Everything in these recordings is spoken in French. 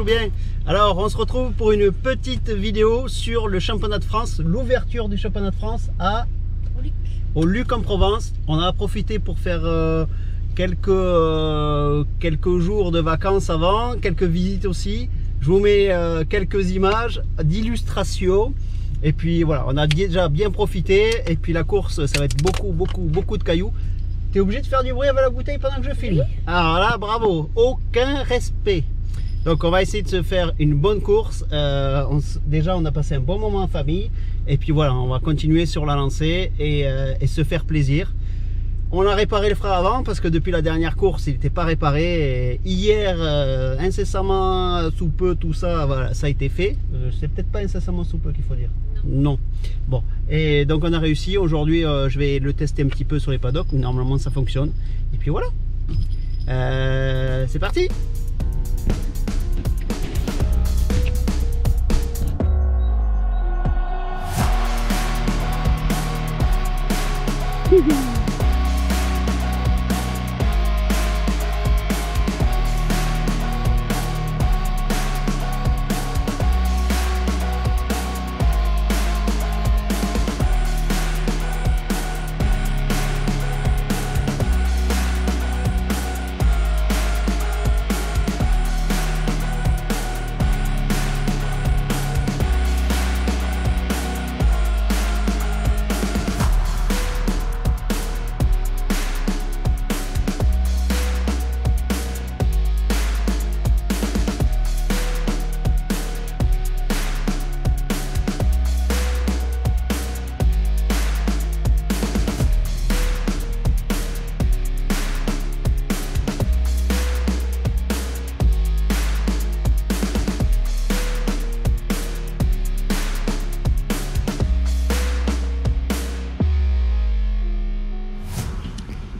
ou bien? Alors on se retrouve pour une petite vidéo sur le championnat de France, l'ouverture du championnat de France au Luc en Provence. On a profité pour faire quelques jours de vacances avant, quelques visites aussi. Je vous mets quelques images d'illustration. Et puis voilà, on a déjà bien profité. Et puis la course, ça va être beaucoup de cailloux. Tu es obligé de faire du bruit avec la bouteille pendant que je filme? Oui. Alors là, bravo, aucun respect. Donc on va essayer de se faire une bonne course. Déjà on a passé un bon moment en famille. Et puis voilà, on va continuer sur la lancée et se faire plaisir. On a réparé le frein avant parce que depuis la dernière course il n'était pas réparé. Et hier, incessamment sous peu, tout ça, voilà, ça a été fait. C'est peut-être pas incessamment sous peu qu'il faut dire. Non. Bon, et donc on a réussi. Aujourd'hui je vais le tester un petit peu sur les paddocks. Normalement ça fonctionne. Et puis voilà. C'est parti.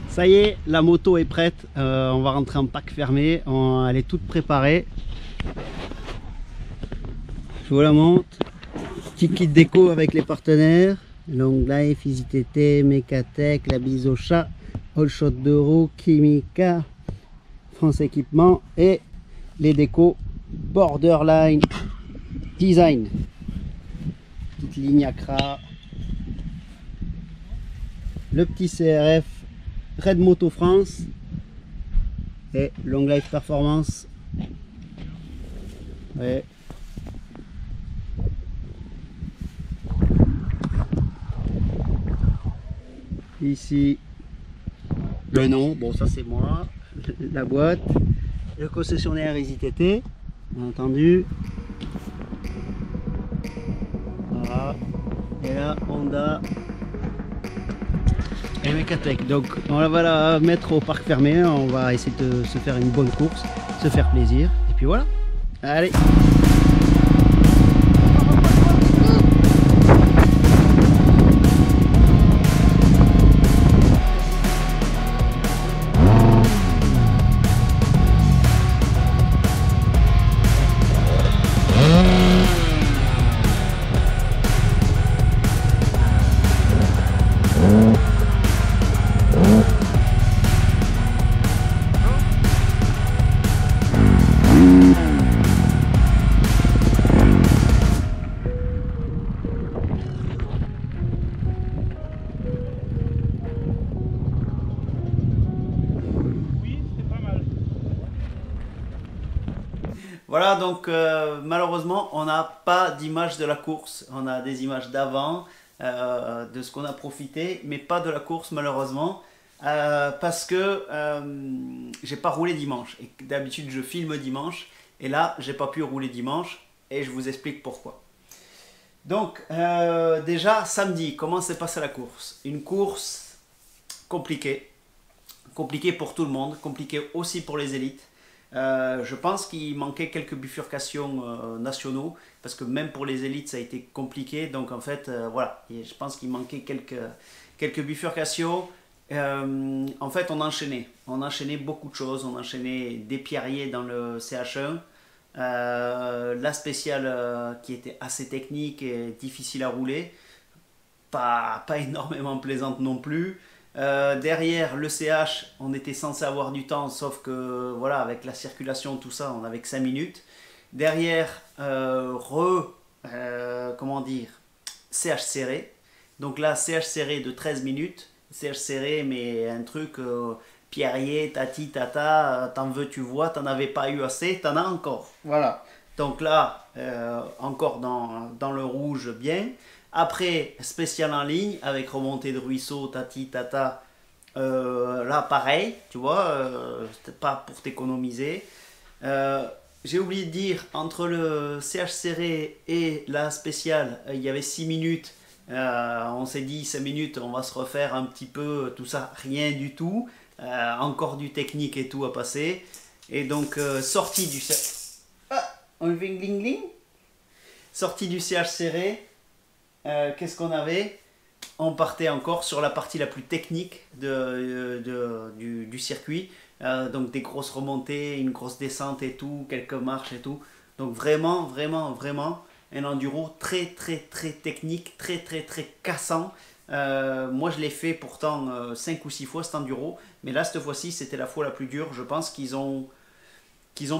Ça y est, la moto est prête, on va rentrer en pack fermé, elle est toute préparée. Je vous la montre. Petit kit déco avec les partenaires. Long Life, EasyTT, Mecatech, la bise au chat, All Shot d'Euro, Kimika, France Équipement et les décos Borderline Design. Petite ligne Accra. Le petit CRF Red Moto France et Long Life Performance. Ouais. Ici le nom, bon ça c'est moi, la boîte, le concessionnaire EasyTT, bien entendu. Voilà. Et là Honda et Mecatech. Donc on va la mettre au parc fermé, on va essayer de se faire une bonne course, se faire plaisir, et puis voilà, allez. Voilà, donc malheureusement on n'a pas d'image de la course, on a des images d'avant, de ce qu'on a profité, mais pas de la course malheureusement, parce que j'ai pas roulé dimanche, et d'habitude je filme dimanche, et là j'ai pas pu rouler dimanche, et je vous explique pourquoi. Donc déjà samedi, comment s'est passée la course? Une course compliquée pour tout le monde, compliquée aussi pour les élites. Je pense qu'il manquait quelques bifurcations nationaux, parce que même pour les élites ça a été compliqué, donc en fait voilà, et je pense qu'il manquait quelques bifurcations. En fait on enchaînait beaucoup de choses, on enchaînait des pierriers dans le CH1, la spéciale qui était assez technique et difficile à rouler, pas énormément plaisante non plus. Derrière le CH, on était censé avoir du temps, sauf que voilà, avec la circulation, tout ça, on avait que 5 minutes. Derrière, comment dire, CH serré. Donc là, CH serré de 13 minutes. CH serré, mais un truc pierrier, tati, tata, t'en veux, tu vois, t'en avais pas eu assez, t'en as encore. Voilà. Donc là, encore dans le rouge, bien. Après, spécial en ligne, avec remontée de ruisseau, tati, tata. Là, pareil, tu vois, c'était pas pour t'économiser. J'ai oublié de dire, entre le CH serré et la spéciale, il y avait 6 minutes. On s'est dit 5 minutes, on va se refaire un petit peu tout ça, rien du tout. Encore du technique et tout à passer. Et donc, sortie du CH... Ah, un vingling. Sortie du CH serré, qu'est-ce qu'on avait? On partait encore sur la partie la plus technique du circuit. Donc des grosses remontées, une grosse descente et tout, quelques marches et tout. Donc vraiment un enduro très technique, très cassant. Moi je l'ai fait pourtant 5 ou 6 fois cet enduro, mais là cette fois-ci c'était la fois la plus dure. Je pense qu'ils ont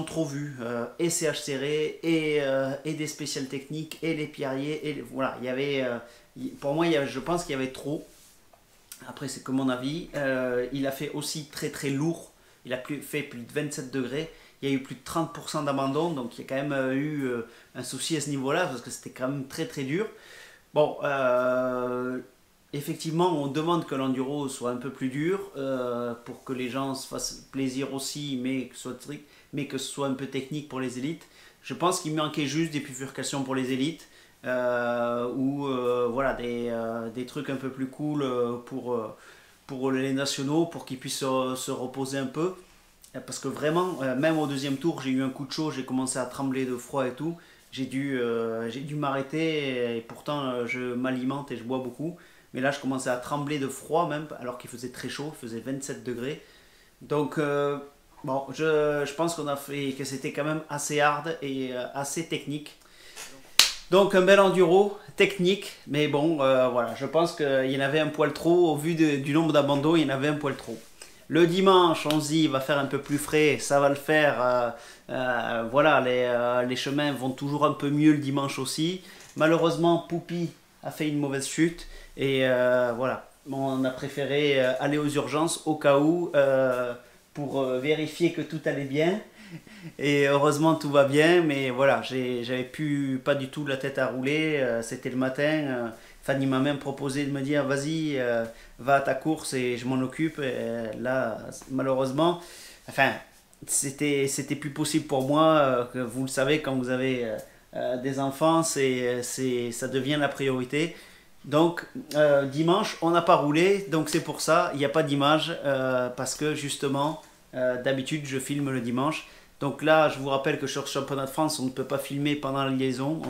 trop vu, et CH serré, et des spéciales techniques, et les pierriers, et voilà, il y avait, pour moi je pense qu'il y avait trop. Après c'est que mon avis. Il a fait aussi très lourd. Il a fait plus de 27 degrés. Il y a eu plus de 30% d'abandon. Donc il y a quand même eu un souci à ce niveau-là. Parce que c'était quand même très dur. Bon, effectivement, on demande que l'enduro soit un peu plus dur. Pour que les gens se fassent plaisir aussi. Mais que ce soit un peu technique pour les élites. Je pense qu'il manquait juste des bifurcations pour les élites. Ou voilà, des trucs un peu plus cool pour les nationaux, pour qu'ils puissent se reposer un peu. Parce que vraiment, même au deuxième tour, j'ai eu un coup de chaud, j'ai commencé à trembler de froid et tout. J'ai dû m'arrêter, et pourtant je m'alimente et je bois beaucoup. Mais là, je commençais à trembler de froid même, alors qu'il faisait très chaud, il faisait 27 degrés. Donc, bon, je pense que c'était quand même assez hard et assez technique. Donc un bel enduro, technique, mais bon, voilà, je pense qu'il y en avait un poil trop, au vu du nombre d'abandons, il y en avait un poil trop. Le dimanche, on se dit, il va faire un peu plus frais, ça va le faire, voilà, les chemins vont toujours un peu mieux le dimanche aussi. Malheureusement, Poupi a fait une mauvaise chute, et voilà, on a préféré aller aux urgences au cas où, pour vérifier que tout allait bien. Et heureusement tout va bien, mais voilà, j'avais pas du tout la tête à rouler. C'était le matin. Fanny m'a même proposé de me dire vas-y, va à ta course et je m'en occupe. Et là, malheureusement, enfin, c'était plus possible pour moi. Que vous le savez, quand vous avez des enfants, ça devient la priorité. Donc dimanche, on n'a pas roulé, donc c'est pour ça, il n'y a pas d'image, parce que justement, d'habitude, je filme le dimanche. Donc là, je vous rappelle que sur le championnat de France, on ne peut pas filmer pendant la liaison.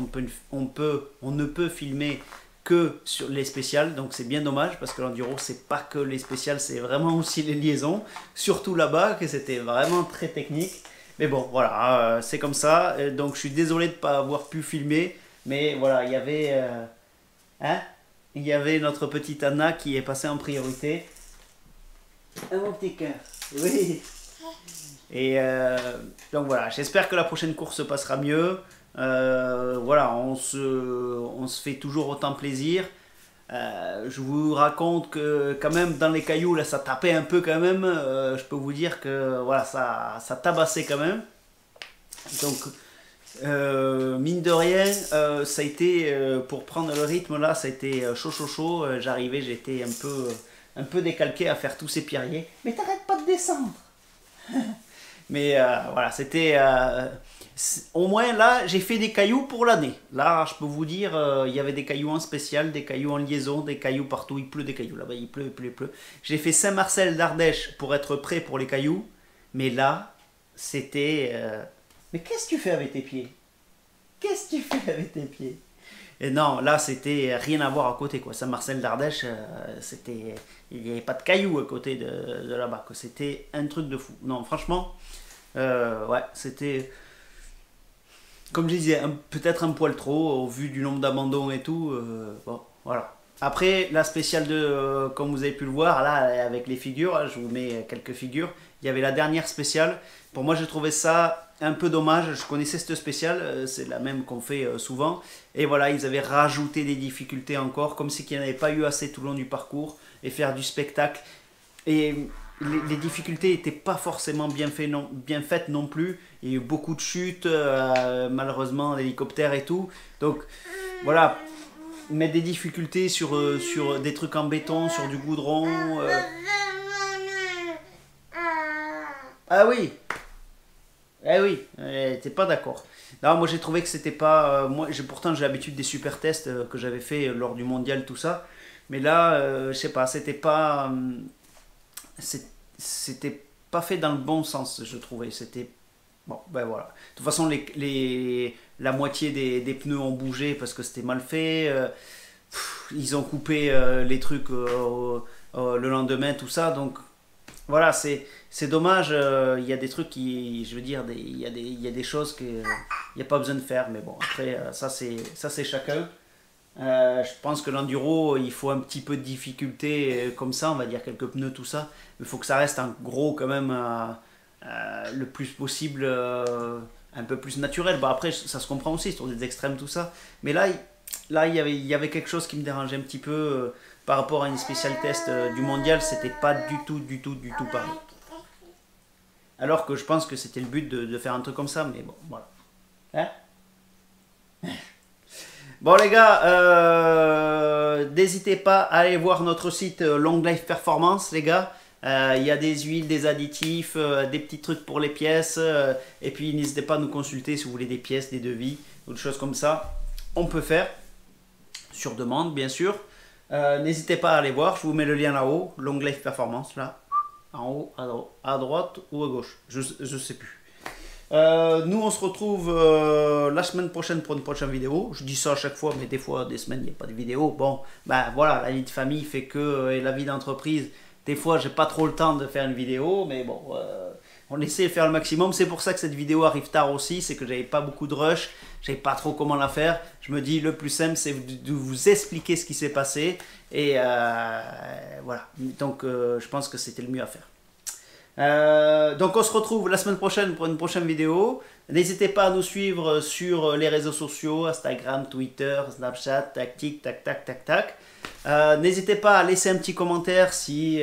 On ne peut filmer que sur les spéciales. Donc c'est bien dommage parce que l'enduro, c'est pas que les spéciales, c'est vraiment aussi les liaisons. Surtout là-bas, que c'était vraiment très technique. Mais bon, voilà, c'est comme ça. Donc je suis désolé de ne pas avoir pu filmer. Mais voilà, il y avait notre petite Anna qui est passée en priorité. Mon petit cœur. Oui. Et donc voilà, j'espère que la prochaine course se passera mieux. Voilà, on se fait toujours autant plaisir. Je vous raconte que quand même dans les cailloux, là ça tapait un peu quand même. Je peux vous dire que voilà, ça tabassait quand même. Donc mine de rien, ça a été, pour prendre le rythme là, ça a été chaud. J'arrivais, j'étais un peu décalqué à faire tous ces pierriers. Mais t'arrêtes pas de descendre. Mais voilà, c'était au moins là, j'ai fait des cailloux pour l'année. Là, je peux vous dire, il y avait des cailloux en spécial, des cailloux en liaison, des cailloux partout. Il pleut des cailloux là-bas, il pleut. J'ai fait Saint-Marcel d'Ardèche pour être prêt pour les cailloux. Mais là, c'était... Mais qu'est-ce que tu fais avec tes pieds? Et non, là, c'était rien à voir à côté, quoi. Saint-Marcel d'Ardèche, il n'y avait pas de cailloux à côté de là-bas, quoi. C'était un truc de fou. Non, franchement, ouais, c'était, comme je disais, peut-être un poil trop, au vu du nombre d'abandons et tout. Bon, voilà. Après, la spéciale comme vous avez pu le voir, là, avec les figures, là, je vous mets quelques figures. Il y avait la dernière spéciale. Pour moi, j'ai trouvé ça un peu dommage. Je connaissais cette spéciale, c'est la même qu'on fait souvent. Et voilà, ils avaient rajouté des difficultés encore, comme si qu'il n'y en avait pas eu assez tout le long du parcours, et faire du spectacle. Et les difficultés n'étaient pas forcément bien faites non plus. Il y a eu beaucoup de chutes, malheureusement, d'hélicoptères et tout. Donc voilà, mettre des difficultés sur des trucs en béton, sur du goudron. Ah oui! Eh oui, t'es pas d'accord. Non, moi j'ai trouvé que c'était pas. Pourtant j'ai l'habitude des super tests que j'avais fait lors du mondial, tout ça. Mais là, je sais pas, c'était pas fait dans le bon sens, je trouvais. C'était. Bon, ben voilà. De toute façon, la moitié des pneus ont bougé parce que c'était mal fait. Ils ont coupé les trucs le lendemain, tout ça. Donc voilà, c'est dommage. Il y a des trucs je veux dire, il y a des choses qu'il n'y a pas besoin de faire. Mais bon, après, ça c'est chacun. Je pense que l'enduro, il faut un petit peu de difficulté comme ça, on va dire quelques pneus, tout ça. Mais il faut que ça reste en gros quand même le plus possible, un peu plus naturel. Bon, après, ça se comprend aussi sur des extrêmes, tout ça. Mais là il y avait quelque chose qui me dérangeait un petit peu par rapport à une spéciale test du mondial. C'était pas du tout pareil. Alors que je pense que c'était le but de faire un truc comme ça, mais bon, voilà. Hein? Bon les gars, n'hésitez pas à aller voir notre site Long Life Performance, les gars. Il y a des huiles, des additifs, des petits trucs pour les pièces. Et puis n'hésitez pas à nous consulter si vous voulez des pièces, des devis ou des choses comme ça. On peut faire, sur demande bien sûr. N'hésitez pas à aller voir, je vous mets le lien là-haut, Long Life Performance, là, en haut, à droite ou à gauche, je sais plus. Nous on se retrouve la semaine prochaine pour une prochaine vidéo. Je dis ça à chaque fois, mais des fois, des semaines, il n'y a pas de vidéo. Bon, ben voilà, la vie de famille fait que, et la vie d'entreprise, des fois, j'ai pas trop le temps de faire une vidéo, mais bon, on essaie de faire le maximum. C'est pour ça que cette vidéo arrive tard aussi, c'est que j'avais pas beaucoup de rush, je savais pas trop comment la faire. Je me dis, le plus simple, c'est de vous expliquer ce qui s'est passé, et voilà. Donc, je pense que c'était le mieux à faire. Donc on se retrouve la semaine prochaine pour une prochaine vidéo. N'hésitez pas à nous suivre sur les réseaux sociaux, Instagram, Twitter, Snapchat, tac. N'hésitez pas à laisser un petit commentaire si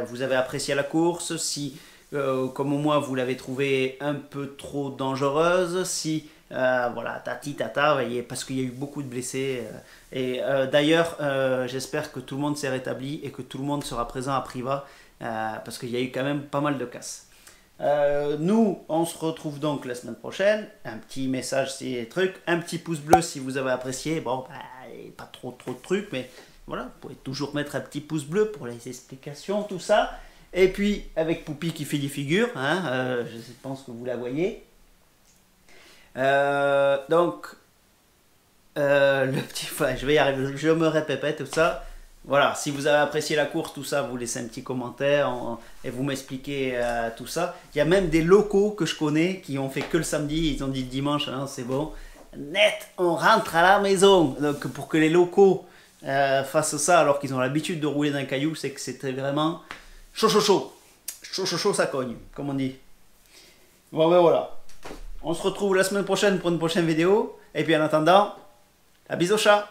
vous avez apprécié la course, si comme moi vous l'avez trouvée un peu trop dangereuse, si voilà, tata, voyez, parce qu'il y a eu beaucoup de blessés. D'ailleurs, j'espère que tout le monde s'est rétabli et que tout le monde sera présent à Privas. Parce qu'il y a eu quand même pas mal de casses. Nous, on se retrouve donc la semaine prochaine. Un petit message si les trucs, un petit pouce bleu si vous avez apprécié. Bon, pas trop de trucs, mais voilà, vous pouvez toujours mettre un petit pouce bleu pour les explications, tout ça. Et puis, avec Poupie qui fait des figures, hein, je pense que vous la voyez. Donc, le petit, je vais y arriver, je me répète tout ça. Voilà, si vous avez apprécié la course, tout ça, vous laissez un petit commentaire et vous m'expliquez tout ça. Il y a même des locaux que je connais qui ont fait que le samedi, ils ont dit le dimanche, hein, c'est bon. Net, on rentre à la maison. Donc pour que les locaux fassent ça alors qu'ils ont l'habitude de rouler d'un caillou, c'est que c'était vraiment chaud, ça cogne, comme on dit. Bon ben voilà, on se retrouve la semaine prochaine pour une prochaine vidéo. Et puis en attendant, la bise au chat.